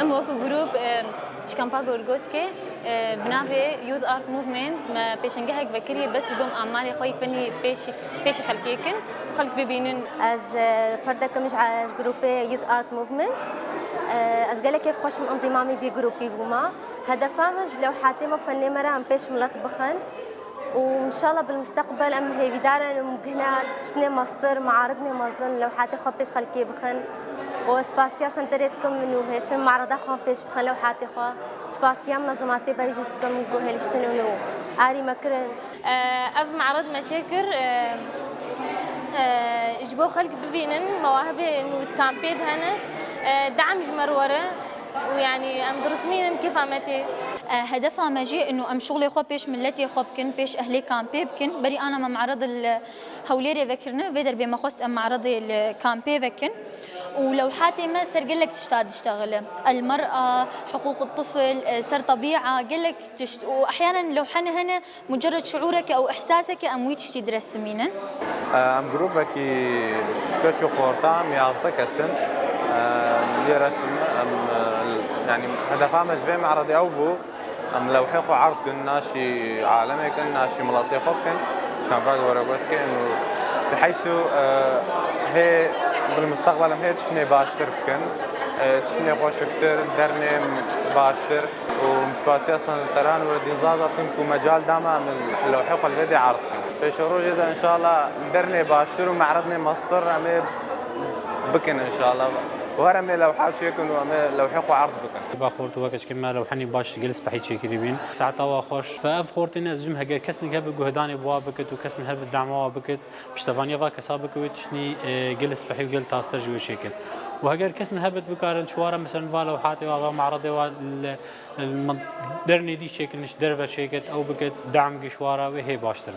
ام وكو جروب شكامبا غورغوسكي بنافي يوث ارت موفمنت ما بيشنجهك بكري بس بدهم اعمال خوي فني بيش خلكيكن خلك ببينن از فردا كمش على جروب يوث ارت موفمنت از قال كيف خوش انضمامي في جروبي بوما هدفها مش لو حاتمه فني مرة ام بيش ملطبخن وان شاء الله بالمستقبل ام هي بدارا ممكنه تشني مصدر معارضني مظن لو حاتي خو بيش خلكي بخن وسباسيا سنتريتكم منو هيش معرضه خو بيش بخن لو حاتي خو سباسيا منظماتي بريجتكم جو هلشتنو اري مكرن اف معرض مشاكر اجبو خلق ببينن مواهبي انه تكامبيد هنا دعم جمرورة ويعني ام درسمين كيف عمتي هدفها مجيء انه ام شغلي خو بيش ملتي خو بكن بيش اهلي كامبي بكن بري انا معرض الهوليري فكرنا فيدر بما خست ام معرضي الكامبي فكن ولو حاتي ما سر قال لك تشتغل المرأة حقوق الطفل سر طبيعة قال لك واحيانا لو حنا هنا مجرد شعورك او احساسك ام ويتش تدرسمينا ام جروبك شكتشو خورتام يازدك سن لي رسم يعني هدفها مجبي معرضي او بو لو حقوا عرض كنا شي عالمي كنا شي ملاطي خبكن كان باقي ورقوسكي انه بحيث هي بالمستقبل هي تشني باشتر بكن تشني خوش كتير درني باشتر ومسباسي اصلا التران ودي زازا تمكو مجال داما من لو حقوا الفيديو عرض كن في شروع جدا ان شاء الله درني باشتر ومعرضني مصدر امي بكن ان شاء الله وهرمي لو حاب شيكن لو حقوا عرض بكن باخورت وقت كما لو حني باش جلس بحيت شي كريبين ساعتها واخوش فافخورتنا زم هجر كسن هب جهداني بوا بكت وكسن هب الدعم بكت بشتفانيا فا كسابك وتشني جلس بحي وقل تاستر جو شيكل وهجر كسن هبت بكارن شوارع مثلا فالو حاتي ولا معرضي درني دي شيكل نش درفه شيكت او بكت دعم شوارع وهي باشتر